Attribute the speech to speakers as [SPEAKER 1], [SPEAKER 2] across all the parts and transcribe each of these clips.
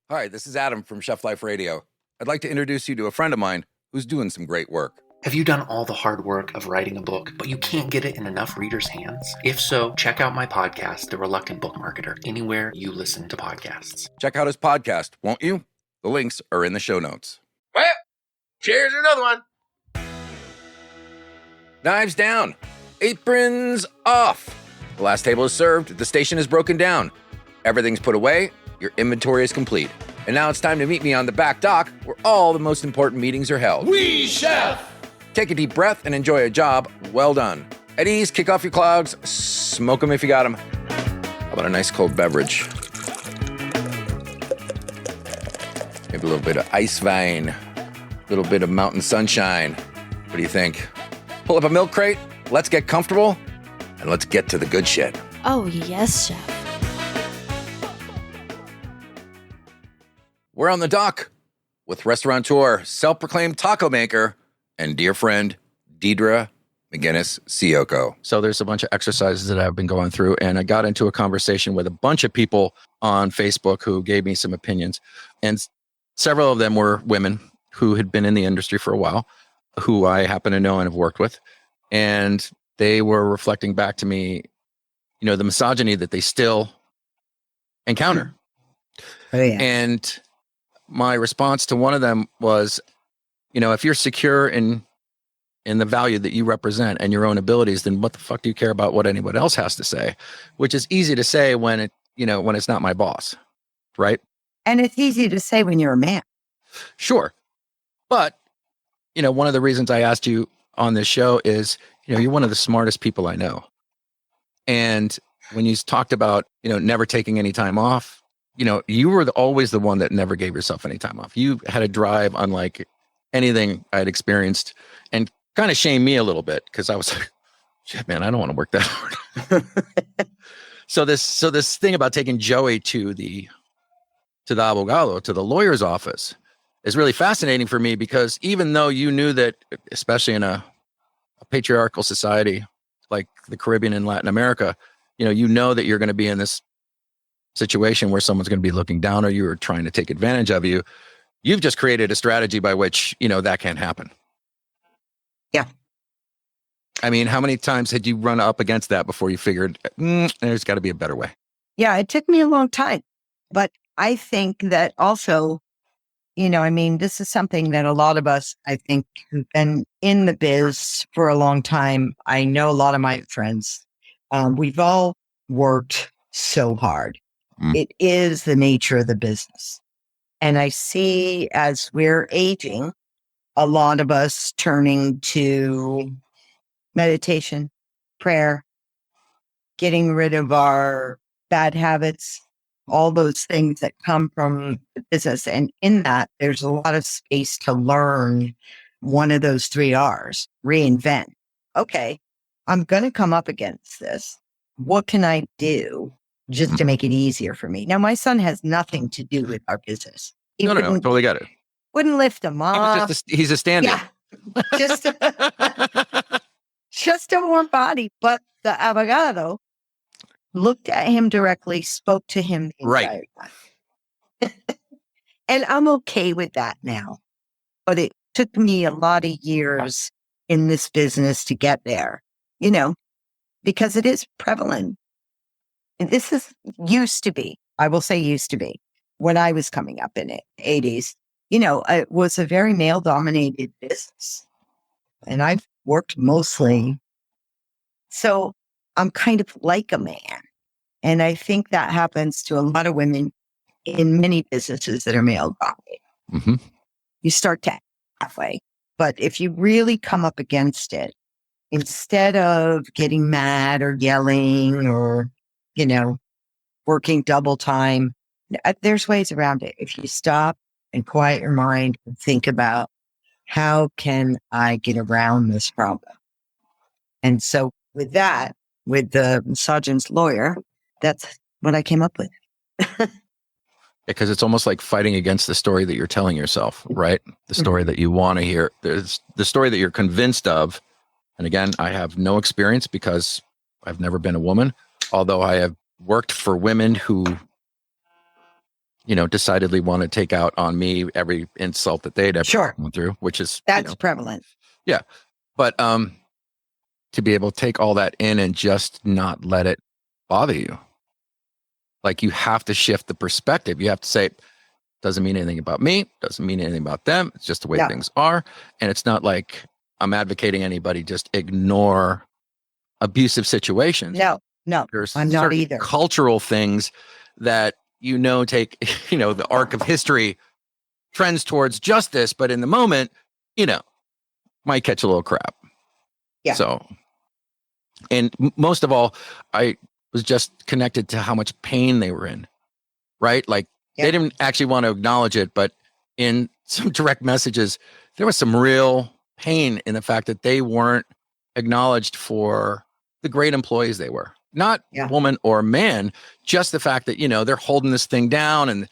[SPEAKER 1] Hi, this is Adam from Chef Life Radio. I'd like to introduce you to a friend of mine who's doing some great work.
[SPEAKER 2] Have you done all the hard work of writing a book, but you can't get it in enough readers' hands? If so, check out my podcast, The Reluctant Book Marketer, anywhere you listen to podcasts.
[SPEAKER 1] Check out his podcast, won't you? The links are in the show notes.
[SPEAKER 3] Well, cheers to another one.
[SPEAKER 1] Knives down. Aprons off. The last table is served. The station is broken down. Everything's put away. Your inventory is complete. And now it's time to meet me on the back dock where all the most important meetings are held.
[SPEAKER 3] Oui, chef!
[SPEAKER 1] Take a deep breath and enjoy a job well done. At ease, kick off your clogs, smoke them if you got them. How about a nice cold beverage? Maybe a little bit of ice vine, a little bit of mountain sunshine. What do you think? Pull up a milk crate, let's get comfortable, and let's get to the good shit.
[SPEAKER 4] Oh, yes, chef.
[SPEAKER 1] We're on the dock with restaurateur, self-proclaimed taco maker, and dear friend, Deidra McGuiness-Ciolko. So there's a bunch of exercises that I've been going through, and I got into a conversation with a bunch of people on Facebook who gave me some opinions. And several of them were women who had been in the industry for a while, who I happen to know and have worked with. And they were reflecting back to me, you know, the misogyny that they still encounter.
[SPEAKER 5] Oh, yeah.
[SPEAKER 1] And my response to one of them was, you know, if you're secure in the value that you represent and your own abilities, then what the fuck do you care about what anyone else has to say? Which is easy to say when it, you know, when it's not my boss, right?
[SPEAKER 5] And it's easy to say when you're a man.
[SPEAKER 1] Sure. But, you know, one of the reasons I asked you on this show is, you know, you're one of the smartest people I know. And when you talked about, you know, never taking any time off, you know, you were always the one that never gave yourself any time off. You had a drive unlike anything I had experienced, and kind of shamed me a little bit because I was like, shit, man, I don't want to work that hard. So this thing about taking Joey to the abogado, to the lawyer's office, is really fascinating for me, because even though you knew that, especially in a patriarchal society like the Caribbean and Latin America, you know that you're going to be in this situation where someone's going to be looking down on you or trying to take advantage of you. You've just created a strategy by which, that can't happen.
[SPEAKER 5] Yeah.
[SPEAKER 1] I mean, how many times had you run up against that before you figured, there's got to be a better way?
[SPEAKER 5] Yeah, it took me a long time. But I think that also, this is something that a lot of us, I think, who've been in the biz for a long time, I know a lot of my friends, we've all worked so hard. It is the nature of the business. And I see, as we're aging, a lot of us turning to meditation, prayer, getting rid of our bad habits, all those things that come from the business. And in that, there's a lot of space to learn one of those 3 R's, reinvent. Okay, I'm going to come up against this. What can I do just to make it easier for me? Now, my son has nothing to do with our business.
[SPEAKER 1] No, totally got it.
[SPEAKER 5] Wouldn't lift him up.
[SPEAKER 1] He's a stand-in.
[SPEAKER 5] Yeah, just a warm body. But the abogado looked at him directly, spoke to him the entire time. And I'm okay with that now. But it took me a lot of years in this business to get there, because it is prevalent. And this used to be, I will say used to be, when I was coming up in the 80s, it was a very male-dominated business. And I've worked mostly. So I'm kind of like a man. And I think that happens to a lot of women in many businesses that are male-dominated.
[SPEAKER 1] Mm-hmm.
[SPEAKER 5] You start to halfway. But if you really come up against it, instead of getting mad or yelling or, working double time, there's ways around it. If you stop and quiet your mind and think about, how can I get around this problem? And so with that, with the misogynist lawyer, that's what I came up with.
[SPEAKER 1] Because it's almost like fighting against the story that you're telling yourself, right? The story that you want to hear. There's the story that you're convinced of. And again, I have no experience because I've never been a woman, although I have worked for women who decidedly want to take out on me every insult that they'd ever gone through, which is
[SPEAKER 5] that's prevalent.
[SPEAKER 1] Yeah. But to be able to take all that in and just not let it bother you. Like, you have to shift the perspective. You have to say, doesn't mean anything about me, doesn't mean anything about them. It's just the way things are. And it's not like I'm advocating anybody just ignore abusive situations.
[SPEAKER 5] No,
[SPEAKER 1] There's
[SPEAKER 5] I'm not either.
[SPEAKER 1] Cultural things that, take, the arc of history trends towards justice, but in the moment, might catch a little crap.
[SPEAKER 5] Yeah.
[SPEAKER 1] So, and most of all, I was just connected to how much pain they were in, right? Like, they didn't actually want to acknowledge it, but in some direct messages, there was some real pain in the fact that they weren't acknowledged for the great employees they were. Not woman or man, just the fact that, they're holding this thing down, and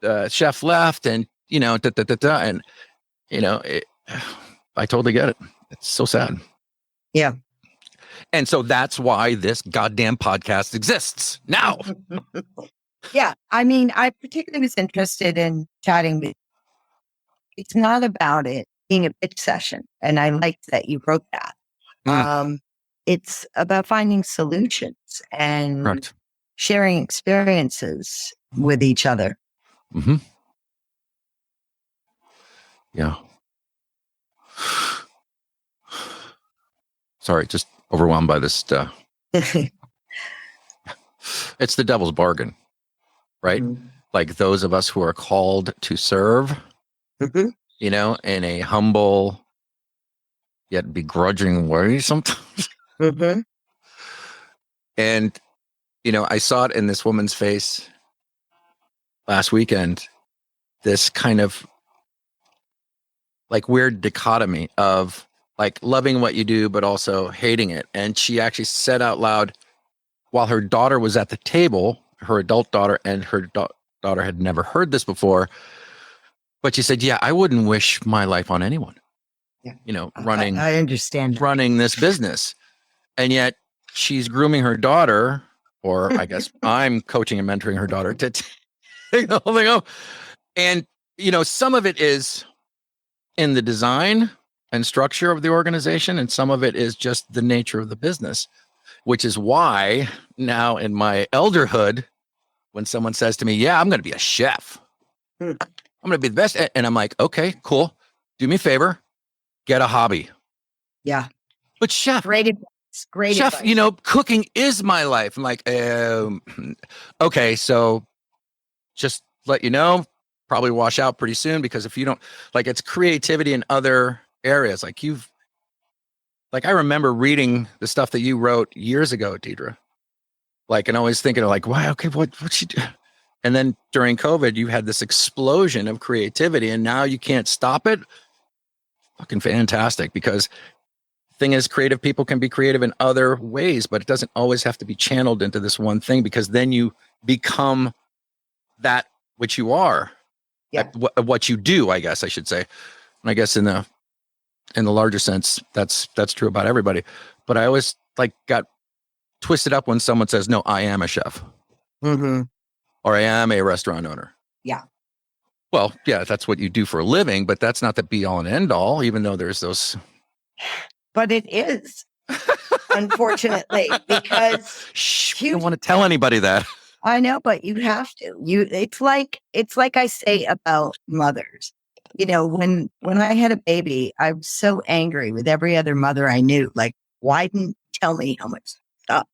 [SPEAKER 1] the chef left, and, and, I totally get it. It's so sad.
[SPEAKER 5] Yeah.
[SPEAKER 1] And so that's why this goddamn podcast exists now.
[SPEAKER 5] Yeah. I mean, I particularly was interested in chatting with. It's not about it being a pitch session. And I liked that you wrote that. It's about finding solutions and sharing experiences with each other.
[SPEAKER 1] Mm-hmm. Yeah. Sorry, just overwhelmed by this. It's the devil's bargain, right? Mm-hmm. Like, those of us who are called to serve, in a humble yet begrudging way sometimes.
[SPEAKER 5] Mm-hmm.
[SPEAKER 1] And, I saw it in this woman's face last weekend, this kind of like weird dichotomy of like loving what you do, but also hating it. And she actually said out loud, while her daughter was at the table, her adult daughter, and her daughter had never heard this before, but she said, I wouldn't wish my life on anyone, running,
[SPEAKER 5] I understand,
[SPEAKER 1] running this business. And yet she's grooming her daughter, or I guess I'm coaching and mentoring her daughter to take the whole thing off. And, some of it is in the design and structure of the organization, and some of it is just the nature of the business, which is why now in my elderhood, when someone says to me, I'm going to be a chef, I'm going to be the best. And I'm like, okay, cool. Do me a favor, get a hobby.
[SPEAKER 5] Yeah.
[SPEAKER 1] But chef,
[SPEAKER 5] great
[SPEAKER 1] chef,
[SPEAKER 5] advice.
[SPEAKER 1] Cooking is my life. I'm like, okay, so just let you know, probably wash out pretty soon, because if you don't, like, it's creativity in other areas. Like, I remember reading the stuff that you wrote years ago, Deidra, like, and always thinking of like, wow, okay, what she do? And then during COVID, you had this explosion of creativity, and now you can't stop it. Fucking fantastic. Because the thing is, creative people can be creative in other ways, but it doesn't always have to be channeled into this one thing, because then you become that which you are.
[SPEAKER 5] Yeah.
[SPEAKER 1] What you do, I guess I should say. And I guess in the larger sense, that's true about everybody. But I always got twisted up when someone says, no, I am a chef.
[SPEAKER 5] Mm-hmm.
[SPEAKER 1] Or I am a restaurant owner.
[SPEAKER 5] Yeah.
[SPEAKER 1] Well, yeah, that's what you do for a living, but that's not the be all and end all, even though there's those.
[SPEAKER 5] But it is, unfortunately, because
[SPEAKER 1] you don't want to tell anybody that.
[SPEAKER 5] I know, but you have to. It's like I say about mothers. When I had a baby, I was so angry with every other mother I knew. Like, why didn't you tell me how much stuff?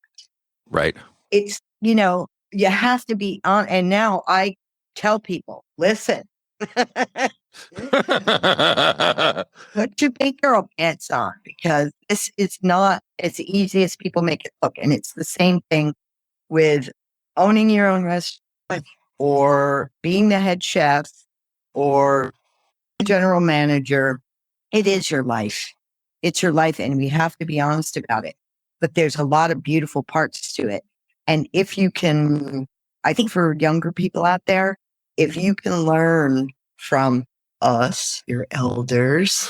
[SPEAKER 1] Right.
[SPEAKER 5] It's, you have to be on. And now I tell people, listen, put your big girl pants on, because this is not as easy as people make it look. And it's the same thing with owning your own restaurant, or being the head chef, or general manager. It is your life. It's your life, and we have to be honest about it. But there's a lot of beautiful parts to it. And if you can, I think for younger people out there, if you can learn from us, your elders.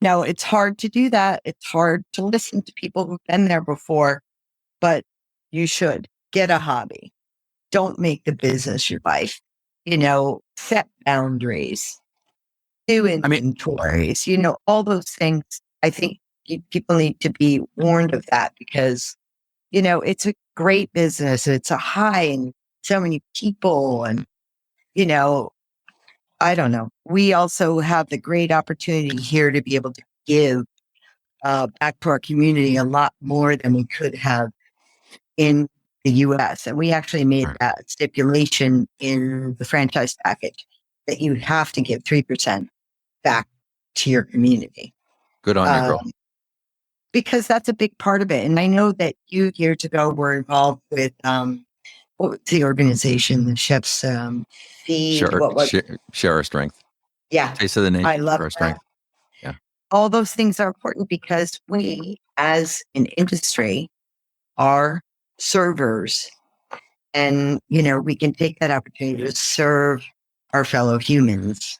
[SPEAKER 5] Now, it's hard to do that. It's hard to listen to people who've been there before, but you should get a hobby. don't make the business your life. Set boundaries, do inventories, all those things. I think people need to be warned of that because, it's a great business. It's a high and so many people and, I don't know. We also have the great opportunity here to be able to give back to our community a lot more than we could have in the U.S. And we actually made that stipulation in the franchise package that you have to give 3% back to your community.
[SPEAKER 1] Good on you, girl.
[SPEAKER 5] Because that's a big part of it. And I know that you years ago were involved with what was the organization, the Chef's Feed?
[SPEAKER 1] Share our strength.
[SPEAKER 5] Yeah.
[SPEAKER 1] Taste of the nation.
[SPEAKER 5] I love
[SPEAKER 1] our strength.
[SPEAKER 5] Yeah. All those things are important because we, as an industry, are servers. And, we can take that opportunity to serve our fellow humans.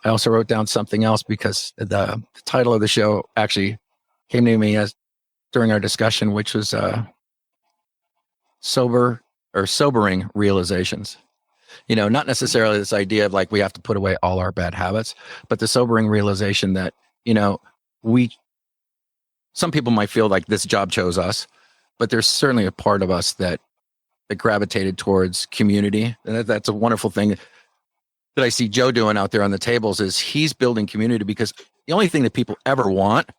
[SPEAKER 1] I also wrote down something else because the title of the show actually came to me during our discussion, which was sobering realizations. Not necessarily this idea of like we have to put away all our bad habits, but the sobering realization that, some people might feel like this job chose us, but there's certainly a part of us that gravitated towards community. And that's a wonderful thing that I see Joe doing out there on the tables is he's building community because the only thing that people ever want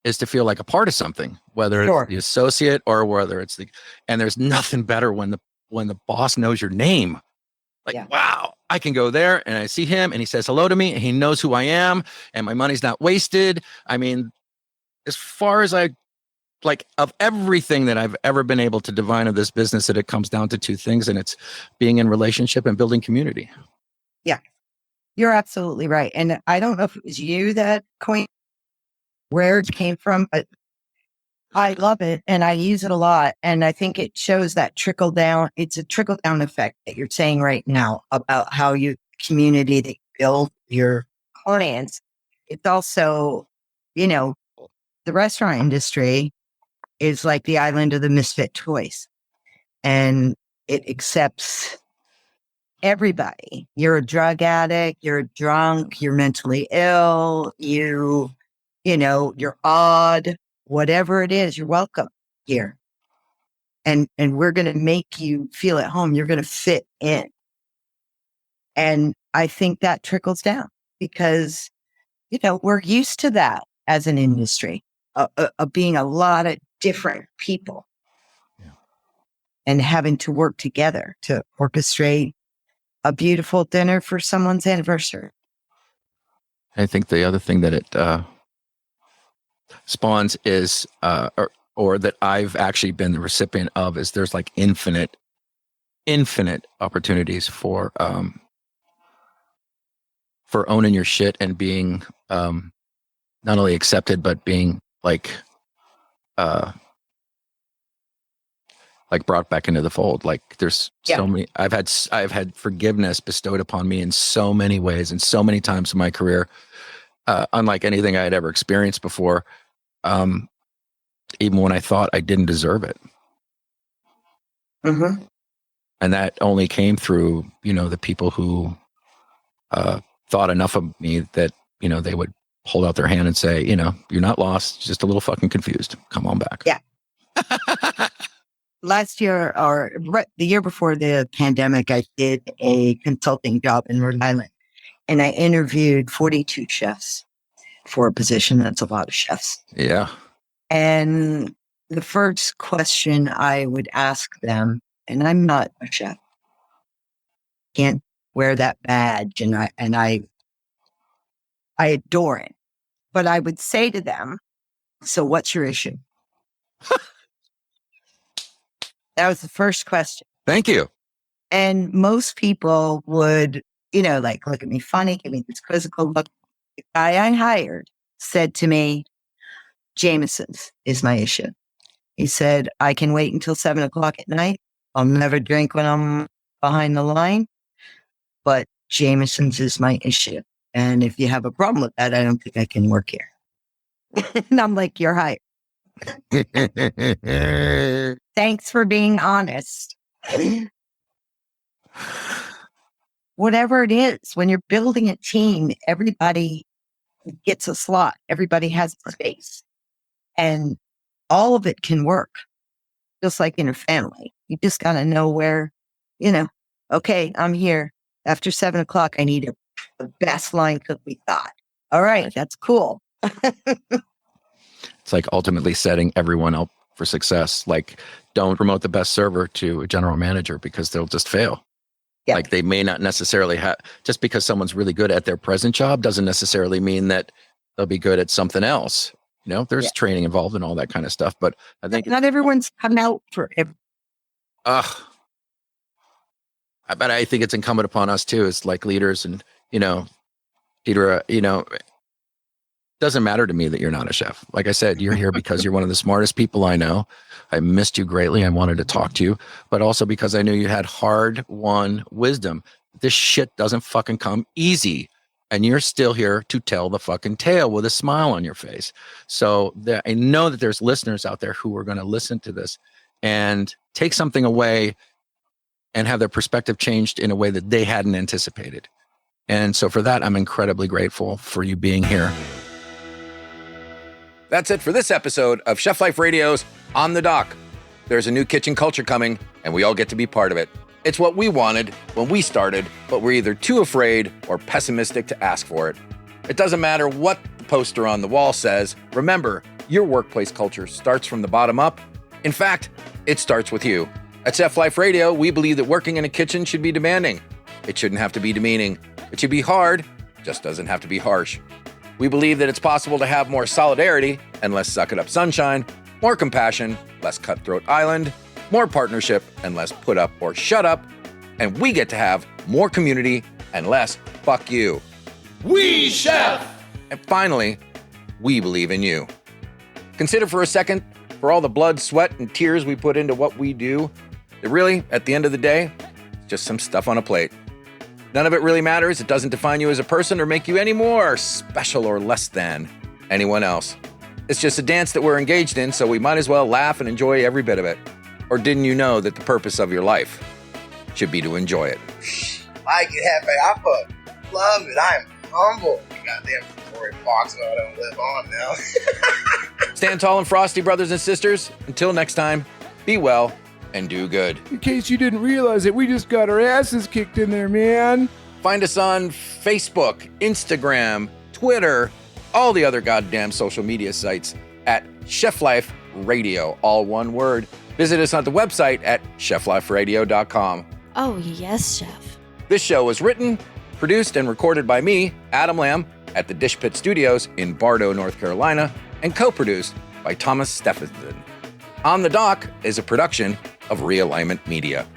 [SPEAKER 1] is to feel like a part of something, whether it's the associate or whether it's and there's nothing better when the boss knows your name. Like, wow, I can go there and I see him and he says hello to me and he knows who I am and my money's not wasted. I mean, as far as of everything that I've ever been able to divine of this business, that it comes down to two things, and it's being in relationship and building community.
[SPEAKER 5] Yeah, you're absolutely right. And I don't know if it was you that coined where it came from, but I love it and I use it a lot. And I think it shows that trickle down. It's a trickle down effect that you're saying right now about how you community that you build your clients. It's also, the restaurant industry is like the island of the misfit toys, and it accepts everybody. You're a drug addict, you're a drunk, you're mentally ill, you're odd, whatever it is, you're welcome here. And we're going to make you feel at home. You're going to fit in. And I think that trickles down because, we're used to that as an industry of being a lot of different people and having to work together to orchestrate a beautiful dinner for someone's anniversary.
[SPEAKER 1] I think the other thing that it spawns is, or that I've actually been the recipient of, is there's like infinite opportunities for owning your shit and being not only accepted but being like brought back into the fold. Like there's so many, I've had forgiveness bestowed upon me in so many ways and so many times in my career, unlike anything I had ever experienced before. Even when I thought I didn't deserve it.
[SPEAKER 5] Mm-hmm.
[SPEAKER 1] And that only came through, the people who thought enough of me that, they would hold out their hand and say, you're not lost, just a little fucking confused. Come on back.
[SPEAKER 5] Yeah. Last year or the year before the pandemic, I did a consulting job in Rhode Island and I interviewed 42 chefs for a position. That's a lot of chefs.
[SPEAKER 1] Yeah.
[SPEAKER 5] And the first question I would ask them, and I'm not a chef, can't wear that badge, and I adore it, but I would say to them, "So what's your issue?" That was the first question.
[SPEAKER 1] Thank you.
[SPEAKER 5] And most people would, look at me funny, give me this quizzical look. The guy I hired said to me, Jameson's is my issue. He said, I can wait until 7:00 at night. I'll never drink when I'm behind the line, but Jameson's is my issue. And if you have a problem with that, I don't think I can work here. And I'm like, you're hired. Thanks for being honest. whatever it is, when you're building a team, everybody gets a slot. Everybody has a space and all of it can work. Just like in a family, you just got to know where, okay, I'm here after 7 o'clock. I need the best line cook we got. All right. That's cool.
[SPEAKER 1] It's like ultimately setting everyone up for success. Like, don't promote the best server to a general manager because they'll just fail.
[SPEAKER 5] Yeah.
[SPEAKER 1] Like, they may not necessarily have, just because someone's really good at their present job doesn't necessarily mean that they'll be good at something else. There's training involved and all that kind of stuff, but I think
[SPEAKER 5] not everyone's come out for it.
[SPEAKER 1] But I think it's incumbent upon us too, as like leaders, and Deidra, it doesn't matter to me that you're not a chef. Like I said, you're here because you're one of the smartest people I know. I missed you greatly. I wanted to talk to you, but also because I knew you had hard-won wisdom. This shit doesn't fucking come easy. And you're still here to tell the fucking tale with a smile on your face. So I know that there's listeners out there who are going to listen to this and take something away and have their perspective changed in a way that they hadn't anticipated. And so for that, I'm incredibly grateful for you being here.
[SPEAKER 4] That's it for this episode of Chef Life Radio's On the Dock. There's a new kitchen culture coming, and we all get to be part of it. It's what we wanted when we started, but we're either too afraid or pessimistic to ask for it. It doesn't matter what the poster on the wall says. Remember, your workplace culture starts from the bottom up. In fact, it starts with you. At Chef Life Radio, we believe that working in a kitchen should be demanding. It shouldn't have to be demeaning. It should be hard, just doesn't have to be harsh. We believe that it's possible to have more solidarity and less suck it up sunshine, more compassion, less cutthroat island, more partnership and less put up or shut up, and we get to have more community and less fuck you.
[SPEAKER 3] We chef!
[SPEAKER 4] And finally, we believe in you. Consider for a second, for all the blood, sweat, and tears we put into what we do, that really, at the end of the day, it's just some stuff on a plate. None of it really matters. It doesn't define you as a person or make you any more special or less than anyone else. It's just a dance that we're engaged in, so we might as well laugh and enjoy every bit of it. Or didn't you know that the purpose of your life should be to enjoy it?
[SPEAKER 6] I get happy. I fucking love it. I am humble. Goddamn Tory Fox, I don't live on now.
[SPEAKER 4] Stand tall and frosty, brothers and sisters. Until next time, be well and do good.
[SPEAKER 7] In case you didn't realize it, we just got our asses kicked in there, man.
[SPEAKER 4] Find us on Facebook, Instagram, Twitter, all the other goddamn social media sites at Chef Life Radio, all one word. Visit us on the website at chefliferadio.com.
[SPEAKER 8] Oh, yes, Chef.
[SPEAKER 4] This show was written, produced, and recorded by me, Adam Lamb, at the Dish Pit Studios in Bardo, North Carolina, and co-produced by Thomas Stephenson. On the Dock is a production of Realignment Media.